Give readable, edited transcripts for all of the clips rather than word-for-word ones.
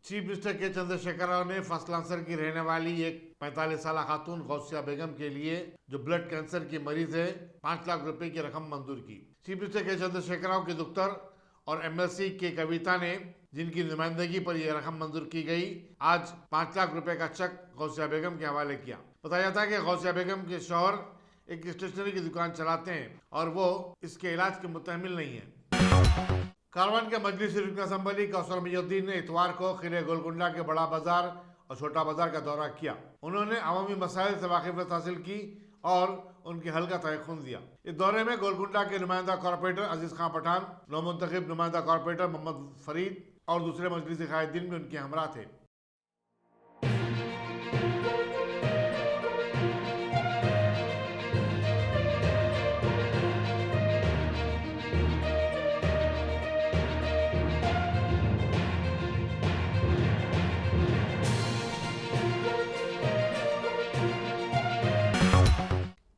Chief minister के चंद्रशेखर राव ने first lancer की रहने वाली एक 45 साल खातून गौसिया बेगम के लिए, जो ब्लड कैंसर की मरीज है, 5 लाख रुपए की रकम मंजूर की। चीफ मिनिस्टर के चंद्रशेखर राव के दफ्तर और एमएलसी के कविता ने, जिनकी नुमाइंदगी पर यह रकम मंजूर की गई, आज 5 लाख रुपए का चेक गौसिया बेगम के हवाले किया। बताया जाता है कि गौसिया बेगम के शौहर एक स्टेशनरी की दुकान चलाते हैं और वो इसके इलाज के मुतहमिल नहीं है। कारवान के मजलिस रुकन असम्बली कौसर मयूद्दीन ने इतवार को किले गोलकुंडा के बड़ा बाजार और छोटा बाजार का दौरा किया। उन्होंने अवामी मसाइल से वाकिफियत हासिल की और उनके हल का तयख्खुन दिया। इस दौरे में गोलकुंडा के नुमाइंदा कॉर्पोरेटर अजीज खान पठान, नौमुंतखब नुमाइंदा कॉर्पोरेटर मोहम्मद फरीद और दूसरे मजलिस कायदीन भी उनके हमरा थे।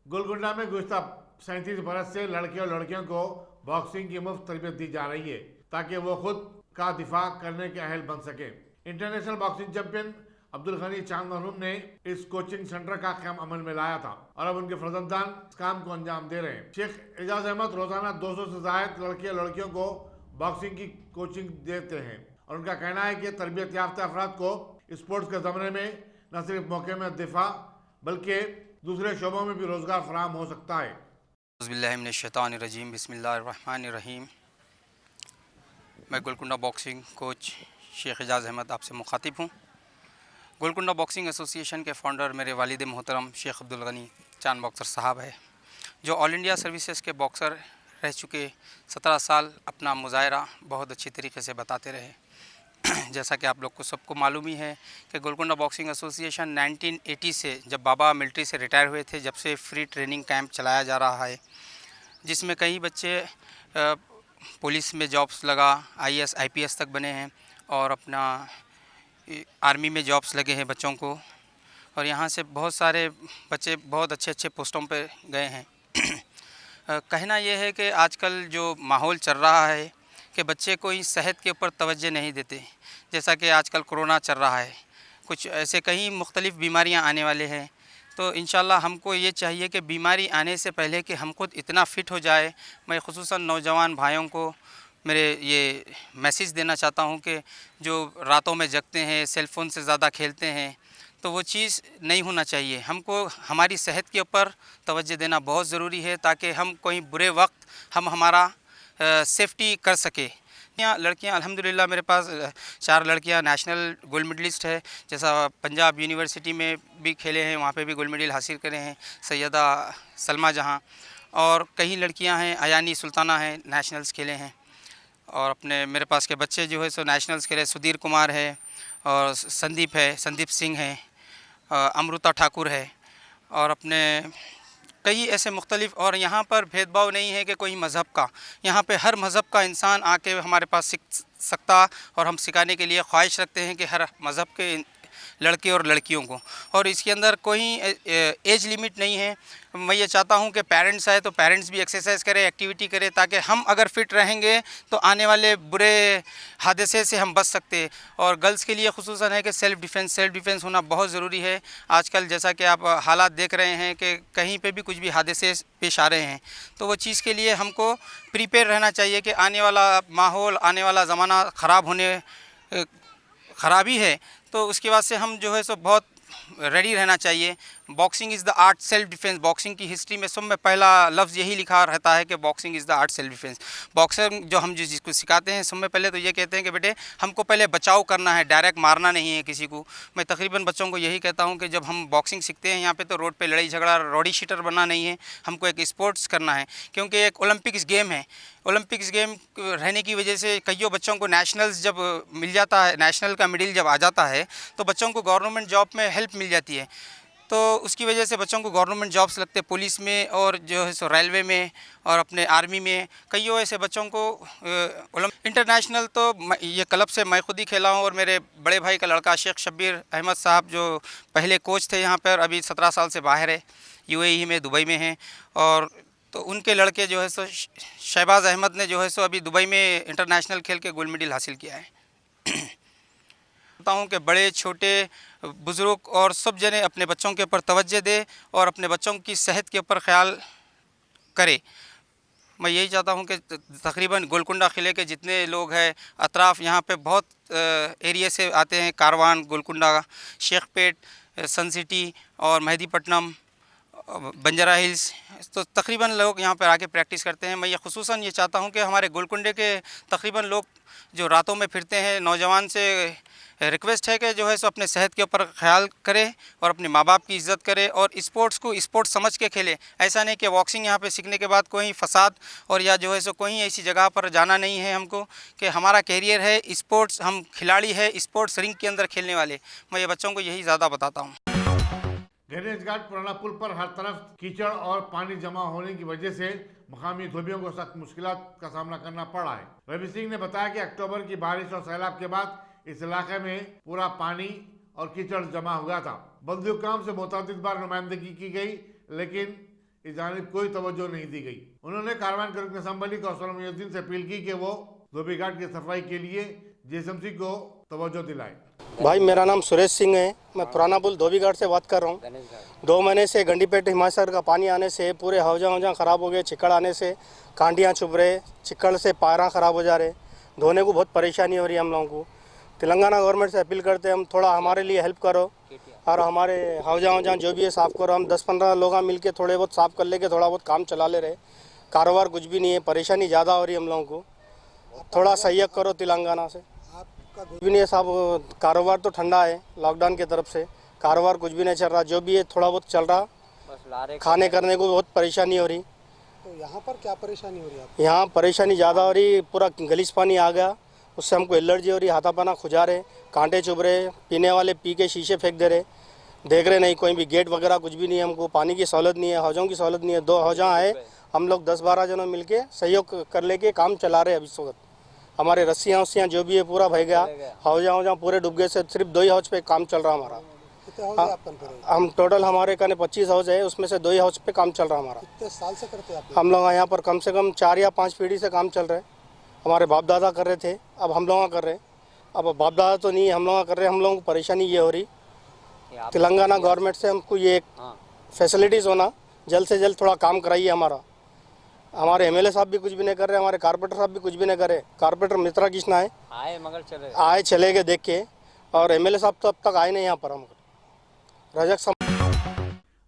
गोलकुंडा में गुज़श्ता 37 बरस से लड़के और लड़कियों को बॉक्सिंग की मुफ्त तरबियत दी जा रही है ताकि वो खुद का दिफा करने के अहल बन सके। International boxing champion Abdul Ghani Chand मरहूम ने इस कोचिंग सेंटर का काम अमल में लाया था और अब उनके फर्जंदान इस काम को अंजाम दे रहे हैं। शेख एजाज अहमद रोजाना 200 से ज्यादा लड़के और लड़कियों को बॉक्सिंग की कोचिंग देते हैं और उनका कहना है कि तरबियत याफ्ता अफराद को स्पोर्ट्स के ज़मरे में न सिर्फ मौके में दिफा बल्कि दूसरे शोबों में भी रोज़गार फराहम हो सकता है। बिस्मिल्लाहिर्रहमानिर्रहीम, बिस्मिल्लाहिर्रहमानिर्रहीम। मैं गोलकुंडा बॉक्सिंग कोच शेख एजाज अहमद आपसे मुखातिब हूँ। गोलकुंडा बॉक्सिंग एसोसिएशन के फाउंडर मेरे वालिद मोहतरम शेख अब्दुल गनी चांद बॉक्सर साहब है, जो ऑल इंडिया सर्विसेज के बॉक्सर रह चुके। 17 साल अपना मुजाहरा बहुत अच्छी तरीके से बताते रहे। जैसा कि आप लोग को सबको मालूम ही है कि गोलकुंडा बॉक्सिंग एसोसिएशन 1980 से, जब बाबा मिलिट्री से रिटायर हुए थे, जब से फ्री ट्रेनिंग कैंप चलाया जा रहा है, जिसमें कई बच्चे पुलिस में जॉब्स लगा, आईएएस आईपीएस तक बने हैं और अपना आर्मी में जॉब्स लगे हैं बच्चों को, और यहाँ से बहुत सारे बच्चे बहुत अच्छे अच्छे पोस्टों पे गए हैं। कहना यह है कि आजकल जो माहौल चल रहा है कि बच्चे कोई सेहत के ऊपर तवज्जो नहीं देते। जैसा कि आजकल कोरोना चल रहा है, कुछ ऐसे कई मुख्तलिफ़ बीमारियां आने वाले हैं, तो इंशाल्लाह हमको ये चाहिए कि बीमारी आने से पहले कि हम खुद इतना फ़िट हो जाए। मैं ख़ुसूसन नौजवान भाइयों को मेरे ये मैसेज देना चाहता हूँ कि जो रातों में जगते हैं, सेलफ़ोन से ज़्यादा खेलते हैं, तो वो चीज़ नहीं होना चाहिए। हमको हमारी सेहत के ऊपर तवज्जो देना बहुत ज़रूरी है ताकि हम कोई बुरे वक्त हम हमारा सेफ्टी कर सके। यहाँ लड़कियाँ अल्हम्दुलिल्लाह मेरे पास 4 लड़कियाँ नेशनल गोल्ड मेडलिस्ट है। जैसा पंजाब यूनिवर्सिटी में भी खेले हैं, वहाँ पे भी गोल्ड मेडल हासिल करे हैं सैयदा सलमा जहाँ, और कई लड़कियाँ हैं, अयानी सुल्ताना हैं, नेशनल्स खेले हैं। और अपने मेरे पास के बच्चे जो है सो नेशनल्स खेले, सुधीर कुमार है और संदीप है, संदीप सिंह है, अमृता ठाकुर है, और अपने कई ऐसे मुख्तलिफ़। और यहाँ पर भेदभाव नहीं है कि कोई मज़हब का, यहाँ पे हर मज़हब का इंसान आके हमारे पास सीख सकता, और हम सिखाने के लिए ख्वाहिश रखते हैं कि हर मज़हब के लड़के और लड़कियों को, और इसके अंदर कोई एज लिमिट नहीं है। मैं ये चाहता हूँ कि पेरेंट्स आए तो पेरेंट्स भी एक्सरसाइज करें, एक्टिविटी करें, ताकि हम अगर फ़िट रहेंगे तो आने वाले बुरे हादसे से हम बच सकते। और गर्ल्स के लिए ख़ुसूसन है कि सेल्फ़ डिफेंस होना बहुत ज़रूरी है। आजकल जैसा कि आप हालात देख रहे हैं कि कहीं पे भी कुछ भी हादसे पेश आ रहे हैं, तो वो चीज़ के लिए हमको प्रिपेयर रहना चाहिए कि आने वाला माहौल, आने वाला ज़माना ख़राबी है, तो उसके बाद से हम जो है सो बहुत रेडी रहना चाहिए। Boxing is the art self defence. Boxing की हिस्ट्री में सब में पहला लफ्ज़ यही लिखा रहता है कि boxing is the art self defence. Boxer जो हम जिसको सिखाते हैं, सब में पहले तो ये कहते हैं कि बेटे हमको पहले बचाव करना है, डायरेक्ट मारना नहीं है किसी को। मैं तकरीबन बच्चों को यही कहता हूँ कि जब हम बॉक्सिंग सीखते हैं यहाँ पे, तो रोड पे लड़ाई झगड़ा, रॉडी शीटर बनना नहीं है, हमको एक स्पोर्ट्स करना है, क्योंकि एक ओलंपिक्स गेम है। ओलंपिक्स गेम रहने की वजह से कईयों बच्चों को नेशनल्स जब मिल जाता है, नेशनल का मेडल जब आ जाता है, तो बच्चों को गवर्नमेंट जॉब में हेल्प मिल जाती है। तो उसकी वजह से बच्चों को गवर्नमेंट जॉब्स लगते, पुलिस में और जो है सो रेलवे में और अपने आर्मी में। कईयों ऐसे बच्चों को इंटरनेशनल तो ये क्लब से मैं खुद ही खेला हूँ, और मेरे बड़े भाई का लड़का शेख शब्बीर अहमद साहब जो पहले कोच थे यहाँ पर, अभी 17 साल से बाहर है, यूएई में, दुबई में हैं। और तो उनके लड़के जो है सो शहबाज अहमद ने जो है सो अभी दुबई में इंटरनेशनल खेल के गोल्ड मेडल हासिल किया है। चाहता हूँ कि बड़े छोटे बुज़ुर्ग और सब जने अपने बच्चों के ऊपर तवज्जो दे और अपने बच्चों की सेहत के ऊपर ख्याल करे। मैं यही चाहता हूँ कि तकरीबन गोलकुंडा क़िले के जितने लोग हैं अतराफ़ यहाँ पे बहुत एरिया से आते हैं, कारवान, गोलकुंडा, शेखपेट, सन सिटी और मेहदीपट्टनम, बंजारा हिल्स, तो तकरीबन लोग यहाँ पर आके प्रैक्टिस करते हैं। मैं ये ख़ुसूसन ये चाहता हूँ कि हमारे गोलकुंडे के तकरीबन लोग जो रातों में फिरते हैं, नौजवान से रिक्वेस्ट है कि जो है सो अपने सेहत के ऊपर ख्याल करें और अपने माँ बाप की इज़्ज़त करें और स्पोर्ट्स को स्पोर्ट्स समझ के खेलें। ऐसा नहीं कि बॉक्सिंग यहाँ पे सीखने के बाद कोई फसाद और या जो है सो कोई ऐसी जगह पर जाना नहीं है हमको, कि हमारा कैरियर है स्पोर्ट्स, हम खिलाड़ी है स्पोर्ट्स रिंग के अंदर खेलने वाले। मैं ये बच्चों को यही ज़्यादा बताता हूँ। गणेश घाट पुराना पुल पर हर तरफ कीचड़ और पानी जमा होने की वजह से मकामी धोबियों को सख्त मुश्किलात का सामना करना पड़ा है। रवि सिंह ने बताया कि अक्टूबर की बारिश और सैलाब के बाद इस इलाके में पूरा पानी और कीचड़ जमा हुआ था। बल्दी हुक्काम से मुतअद्दिद बार नुमाइंदगी की गई, लेकिन इस जानिब कोई तवज्जो नहीं दी गई। उन्होंने कारवान के रुकन असम्बली कौसर मुहिउद्दीन से अपील की कि वो धोबी घाट की सफाई के लिए जेएसएमसी को तवज्जो दिलाए। भाई मेरा नाम सुरेश सिंह है, मैं पुराना पुल धोबी घाट से बात कर रहा हूँ। 2 महीने से गंडीपेट हिमाचल का पानी आने से पूरे हौजा ख़राब हो गए। चिक्कड़ आने से कांडियाँ चुभ रहे, चिक्कड़ से पैरा ख़राब हो जा रहे, धोने को बहुत परेशानी हो रही है हम लोगों को। तेलंगाना गवर्नमेंट से अपील करते हैं हम थोड़ा हमारे लिए हेल्प करो और हमारे हौजा जो भी है साफ़ करो। हम 10-15 लोग मिल के थोड़े बहुत साफ़ कर लेके थोड़ा बहुत काम चला ले रहे, कारोबार कुछ भी नहीं है, परेशानी ज़्यादा हो रही है हम लोगों को। थोड़ा सहयोग करो तेलंगाना से। कुछ भी नहीं है साहब, कारोबार तो ठंडा है, लॉकडाउन की तरफ से कारोबार कुछ भी नहीं चल रहा, जो भी है थोड़ा बहुत चल रहा, खाने करने को बहुत परेशानी हो रही। तो यहाँ पर क्या परेशानी हो रही है? यहाँ परेशानी ज़्यादा हो रही, पूरा गलीस पानी आ गया, उससे हमको एलर्जी हो रही, हाथापाना खुजा रहे, कांटे चुभ रहे, पीने वाले पी के शीशे फेंक दे रहे, देख रहे नहीं, कोई भी गेट वगैरह कुछ भी नहीं है, हमको पानी की सहूलत नहीं है, हौजों की सहूलत नहीं है। 2 हौजा है, हम लोग 10-12 जनों मिल के सहयोग कर लेके काम चला रहे। अभी इस वक्त हमारे रस्सियाँ जो भी है पूरा भय गया, हौजा पूरे डूब गए से सिर्फ 2 ही हौज पे काम चल रहा हमारा। कितने हाउस है आप काम कर रहे हैं? हम टोटल हमारे कने 25 हाउस है, उसमें से 2 ही हाउस पे काम चल रहा हमारा। कितने साल से करते हैं आप? हम लोग यहाँ पर कम से कम 4 या 5 पीढ़ी से काम चल रहे हैं। हमारे बाप दादा कर रहे थे, अब हम लोग कर रहे हैं। अब बाप दादा तो नहीं, हम लोग कर रहे हैं। हम लोगों को परेशानी ये हो रही, तेलंगाना गवर्नमेंट से हमको ये फैसिलिटीज़ होना, जल्द से जल्द थोड़ा काम कराइए हमारा। हमारे एमएलए साहब भी कुछ भी नहीं कर रहे, हमारे कारपोरेटर साहब भी कुछ भी नहीं कर रहे। कारपोरेटर मित्रा कृष्णा है, आए चले गए देख के, और एमएलए साहब तो अब तक आए नहीं यहाँ पर। हम रजक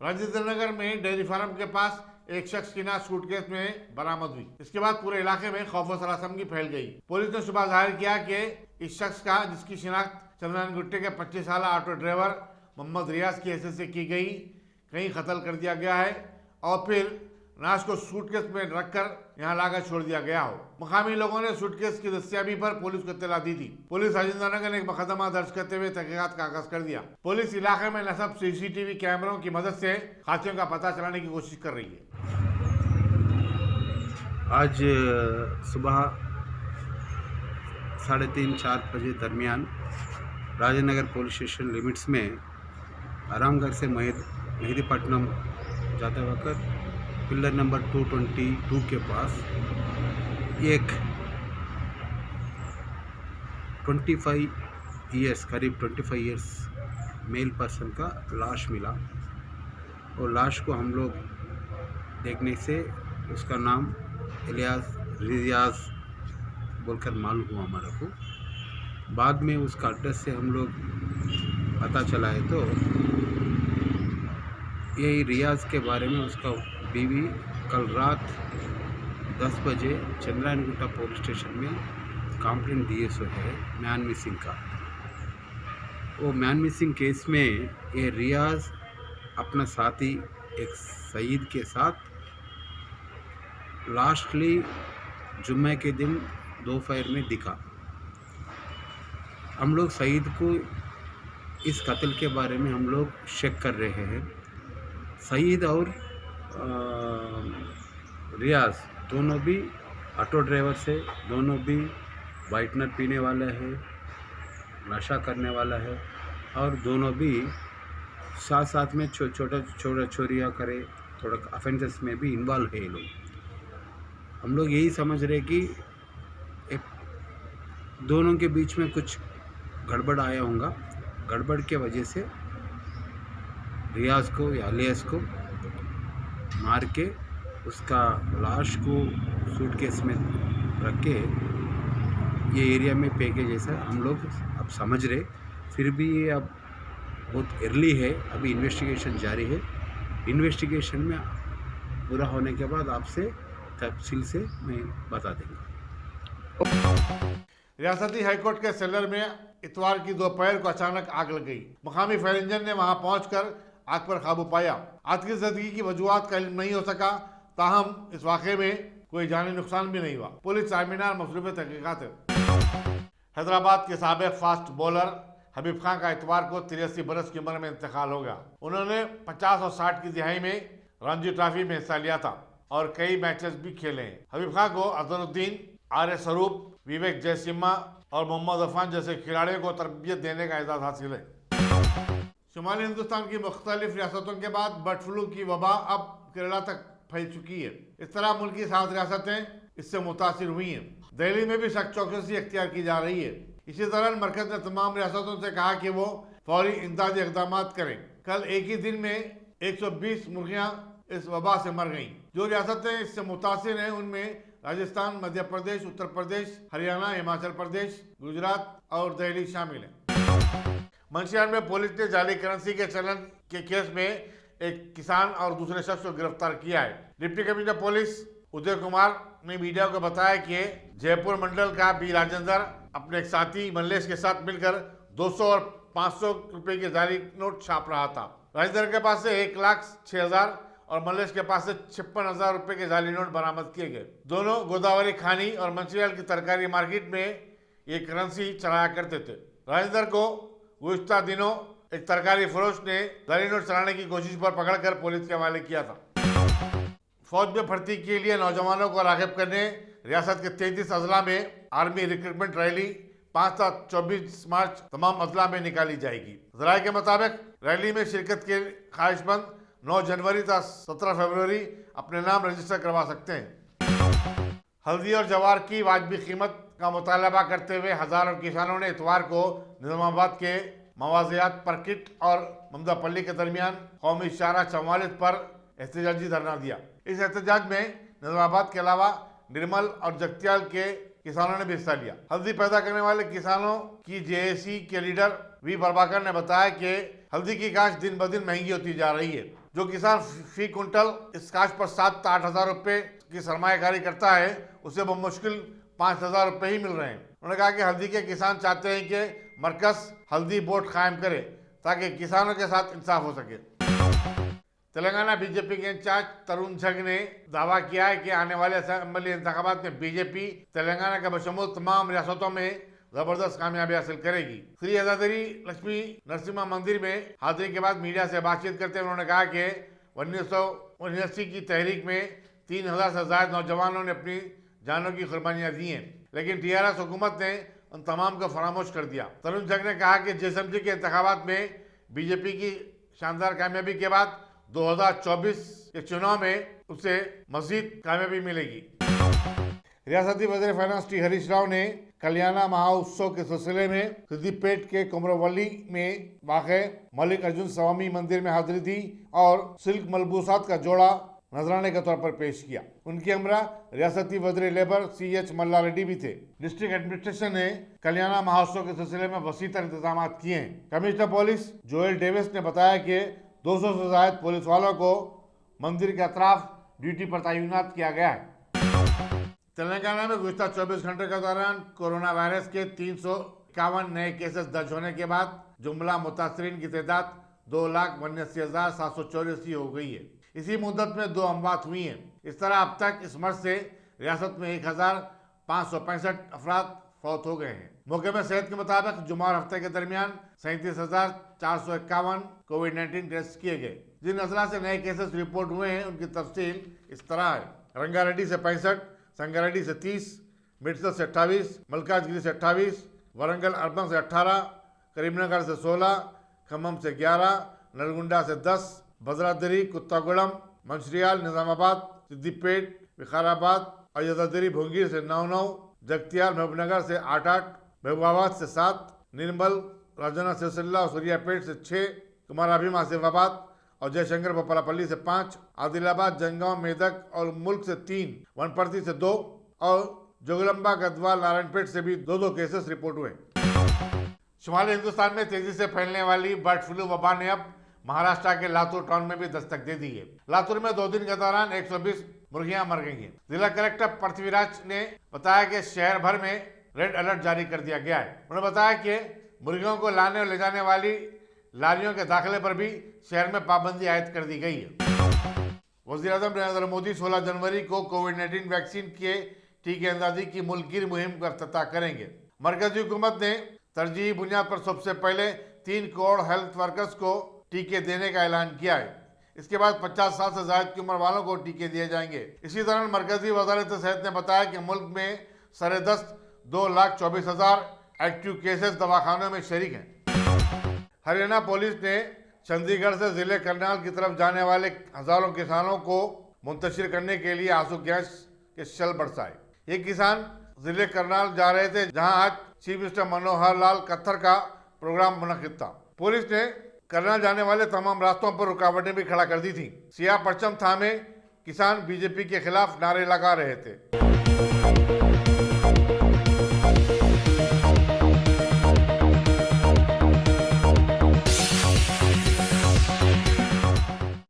राजेंद्र नगर में डेयरी फार्म के पास एक शख्स की नाश सूटकेस में बरामद हुई। इसके बाद पूरे इलाके में खौफ और सरासमगी फैल गई। पुलिस ने सुबह जाहिर किया कि इस शख्स का, जिसकी शिनाख्त चंद्रनारायण गुट्टे के 25 साल ऑटो ड्राइवर मोहम्मद रियाज की हैसियत से की गई, कहीं कत्ल कर दिया गया है और फिर नाश को सूटकेस में रखकर यहाँ लाकर छोड़ दिया गया हो। मकामी लोगों ने सूटकेस की दस्तियाबी पर पुलिस को इत्तला दी थी। पुलिस राजेंद्र नगर ने एक मुकदमा दर्ज करते हुए तहकीकात का आगाज कर दिया। पुलिस इलाके में नस्ब सीसीटीवी कैमरों की मदद से हाथियों का पता चलाने की कोशिश कर रही है। आज सुबह 3:30-4 बजे दरमियान Rajendra Nagar police station limits में आरामगढ़ से मेहदीपट्टनम जाते वक्त पिलर नंबर 222 के पास एक 25 ईयर्स करीब 25 ईयर्स मेल पर्सन का लाश मिला। और लाश को हम लोग देखने से उसका नाम रियाज बोलकर मालूम हुआ हमारे को। बाद में उसका एड्रेस से हम लोग पता चला है तो यही रियाज के बारे में उसका बीवी कल रात 10 बजे चंद्रनारायण गुट्टा पुलिस स्टेशन में कंप्लेंट दिए सो है मैन मिसिंग का। वो मैन मिसिंग केस में ये रियाज अपना साथी एक सईद के साथ लास्टली जुम्मे के दिन दोपहर में दिखा। हम लोग सईद को इस कत्ल के बारे में हम लोग शक कर रहे हैं। सईद और रियाज दोनों भी ऑटो ड्राइवर से, दोनों भी वाइटनर पीने वाला है, नशा करने वाला है और दोनों भी साथ साथ में छोटा चोरियाँ करे, थोड़ा ऑफेंसेस में भी इन्वॉल्व है ये लोग। हम लोग यही समझ रहे कि एक दोनों के बीच में कुछ गड़बड़ आया होगा। गड़बड़ के वजह से रियाज को या अलियास को मार के उसका लाश को सूटकेस में रख के ये एरिया में फेंके जैसा हम लोग अब समझ रहे। फिर भी ये अब बहुत अर्ली है, अभी इन्वेस्टिगेशन जारी है। इन्वेस्टिगेशन में पूरा होने के बाद आपसे तफसील से मैं बता देंगे। रियासती हाईकोर्ट के सेलर में इतवार की दोपहर को अचानक आग लग गई। मकामी फायर इंजन ने वहां पहुंचकर आग पर काबू पाया। आग की ज़दगी की वजूहात का इल्म नहीं हो सका, ताहम इस वाक़े में कोई जानी नुकसान भी नहीं हुआ। पुलिस चारमीनार मसरूफ़ तहक़ीक़ात है। हैदराबाद के साबिक़ फास्ट बॉलर हबीब खान का इतवार को 83 बरस की उम्र में इंतकाल हो गया। उन्होंने 50 और 60 की दिहाई में रणजी ट्रॉफी में हिस्सा लिया था और कई मैचेस भी खेले हैं। हबीब खान को अजहरुद्दीन, आर्य स्वरूप, विवेक जयसिम्हा और मोहम्मद अफान जैसे खिलाड़ियों को तरबियत देने का एजाज़ हासिल है। शुमाली हिंदुस्तान की मुख्तलिफ रियासतों के बाद बर्ड फ्लू की वबा अब केरला तक फैल चुकी है। इस तरह मुल्क की 7 रियासतें इससे मुतासिर हुई हैं। दिल्ली में भी सख्त चौकसी अख्तियार की जा रही है। इसी तरह मरकज ने तमाम रियासतों से कहा कि वो फौरी इमदादी इक़दाम करें। कल एक ही दिन में 120 मुर्गियाँ इस वबा से मर गईं। जो रियासतें इससे मुतासिर हैं उनमें राजस्थान, मध्य प्रदेश, उत्तर प्रदेश, हरियाणा, हिमाचल प्रदेश, गुजरात और दिल्ली शामिल हैं। मंशियार में पुलिस ने जाली करेंसी के चलन के केस में एक किसान और दूसरे शख्स को गिरफ्तार किया है। Deputy commissioner police Uday Kumar ने मीडिया को बताया कि जयपुर मंडल का बी राजेंद्र अपने एक साथी मल्लेश के साथ मिलकर 200 और 500 रुपए के जाली नोट छाप रहा था। राजेंद्र के पास से 1,06,000 और मल्लेश के पास से 56,000 रुपए के जाली नोट बरामद किए गए। दोनों गोदावरी खानी और मंचियाल की तरकारी मार्केट में ये करेंसी चलाया करते थे। राजेंद्र को गुज़िश्ता दिनों एक तरकारी फरोश ने जाली नोट चलाने की कोशिश पर पकड़कर पुलिस के हवाले किया था। फौज में भर्ती के लिए नौजवानों को राग़िब करने रियासत के 33 अजला में आर्मी रिक्रूटमेंट रैली 5 से 24 मार्च तमाम अजला में निकाली जाएगी। ज़राए के मुताबिक रैली में शिरकत के ख्वाहिशमंद 9 जनवरी तक 17 फरवरी अपने नाम रजिस्टर करवा सकते हैं। हल्दी और जवार की वाजबी कीमत का मुतालबा करते हुए हजारों किसानों ने इतवार को निजामाबाद के मवाजियात सर्किट और ममदापल्ली के दरमियान कौमी शाहरा 44 पर एहतजाजी धरना दिया। इस एहतजाज में निजामाबाद के अलावा निर्मल और जगतियाल के किसानों ने भी हिस्सा लिया। हल्दी पैदा करने वाले किसानों की जेएसी के लीडर वी प्रभाकर ने बताया कि हल्दी की काश्त दिन ब दिन महंगी होती जा रही है। जो किसान फी कुंटल इस काश्त पर 7 से 8 हज़ार रुपये की सरमायाकारी करता है उसे बमुश्किल 5,000 रुपये ही मिल रहे हैं। उन्होंने कहा कि हल्दी के किसान चाहते हैं कि मरकज हल्दी बोर्ड कायम करे ताकि किसानों के साथ इंसाफ हो सके। तेलंगाना बीजेपी के इंचार्ज तरुण झग ने दावा किया है कि आने वाले असेंबली इंतखाबात में बीजेपी तेलंगाना के बशमूल तमाम रियासतों में जबरदस्त कामयाबी हासिल करेगी। श्री यदाद्री लक्ष्मी नरसिम्हा मंदिर में हाजिरी के बाद मीडिया से बातचीत करते हुए उन्होंने कहा कि 1979 की तहरीक में 3,000 से ज्यादा नौजवानों ने अपनी जानों की कुर्बानियां दी हैं, लेकिन TRS हुकूमत ने उन तमाम को फरामोश कर दिया। तरुण झग ने कहा कि JSMC के इंतखाबात में बीजेपी की शानदार कामयाबी के बाद 2024 के चुनाव में उसे मजीद कामयाबी मिलेगी। रियासती वज़ीर फाइनेंस टी हरीश राव ने कल्याणा महोत्सव के सिलसिले में सिद्दीपेट के कुमरवली में वाक़े मलिक अर्जुन स्वामी मंदिर में हाजिरी दी और सिल्क मलबूसात का जोड़ा नजराने के तौर पर पेश किया। उनकी हमरा रियासती वज़ीर लेबर CH मल्ला रेड्डी भी थे। डिस्ट्रिक्ट एडमिनिस्ट्रेशन ने कल्याणा महोत्सव के सिलसिले में वसीतर इंतजाम किए हैं। कमिश्नर पुलिस जोएल डेविस ने बताया कि 200 से ज्यादा पुलिस वालों को मंदिर के अतराफ ड्यूटी पर तैनात किया गया है। तेलंगाना में गुज़िश्ता 24 घंटे के दौरान कोरोना वायरस के 351 नए केसेस दर्ज होने के बाद जुमला मुतासरीन की तादाद 2,79,784 हो गई है। इसी मुद्दत में 2 अमवात हुई हैं। इस तरह अब तक इस मर्ज से रियासत में 1,565 अफराद फौत हो गए हैं। मौके में सेहत के मुताबिक जुमा और हफ्ते के दरमियान 37,451 कोविड-19 टेस्ट किए गए। जिन अजला से नए केसेस रिपोर्ट हुए हैं उनकी तफसील इस तरह है। रंगारेड्डी से 65, संगारेड्डी से 30, मिर्चल से 28, मलकाजगिरी से 28, वरंगल अर्बन से 18, करीमनगर से 16, खम्मम से 11, नलगुंडा से 10, भद्राद्री, कुत्तागुड़म, मंचिरियाल, निजामाबाद, सिद्दीपेट, विकाराबाद और यदाद्री भोंगीर से 9-9, जगतियाल महबूबनगर से 8-8, महबूबाबाद से 7, निर्मल, राजना सिरसिल्ला और सूर्यापेट से 6, कुमार अभिमा आसिफाबाद और जयशंकर बपलापल्ली से 5, आदिलाबाद, जंगांव, मेदक और मुल्क से 3, वनपर्ती से 2 और जोगलंबा, गढ़वाल, नारायणपेट से भी 2 केसेस रिपोर्ट हुए। शुमाली हिंदुस्तान में तेजी से फैलने वाली बर्ड फ्लू वबा ने अब महाराष्ट्र के लातूर टाउन में भी दस्तक दे दी है। लातूर में 2 दिन के दौरान 120 मुर्गियां मर गई हैं। जिला कलेक्टर पृथ्वीराज ने बताया कि शहर भर में रेड अलर्ट जारी कर दिया गया है। उन्होंने बताया कि मुर्गियों को लाने और ले जाने वाली लारियों के दाखिले पर भी शहर में पाबंदी आयद कर दी गई है। वज़ीर-ए-आज़म नरेंद्र मोदी 16 जनवरी को कोविड-19 वैक्सीन के टीके अंदाजी की मुल्कगीर मुहिम का इफ्तिताह करेंगे। मरकजी हुकूमत ने तरजीही बुनियाद पर सबसे पहले 3 करोड़ हेल्थ वर्कर्स को टीके देने का ऐलान किया है। इसके बाद 50 साल से ज्यादा की उम्र वालों को टीके दिए जाएंगे। इसी दौरान मरकजी वजारत सेहत ने बताया कि मुल्क में 10.5 2,24,000 एक्टिव केसेस दवाखानों में शरीक हैं। हरियाणा पुलिस ने चंडीगढ़ से जिले करनाल की तरफ जाने वाले हजारों किसानों को मुंतशिर करने के लिए आंसू गैस के शल बरसाए। ये किसान जिले करनाल जा रहे थे, जहां आज चीफ मिनिस्टर मनोहर लाल खट्टर का प्रोग्राम मुनक्किद था। पुलिस ने करनाल जाने वाले तमाम रास्तों पर रुकावटें भी खड़ा कर दी थी। सियाह परचम थामे किसान बीजेपी के खिलाफ नारे लगा रहे थे।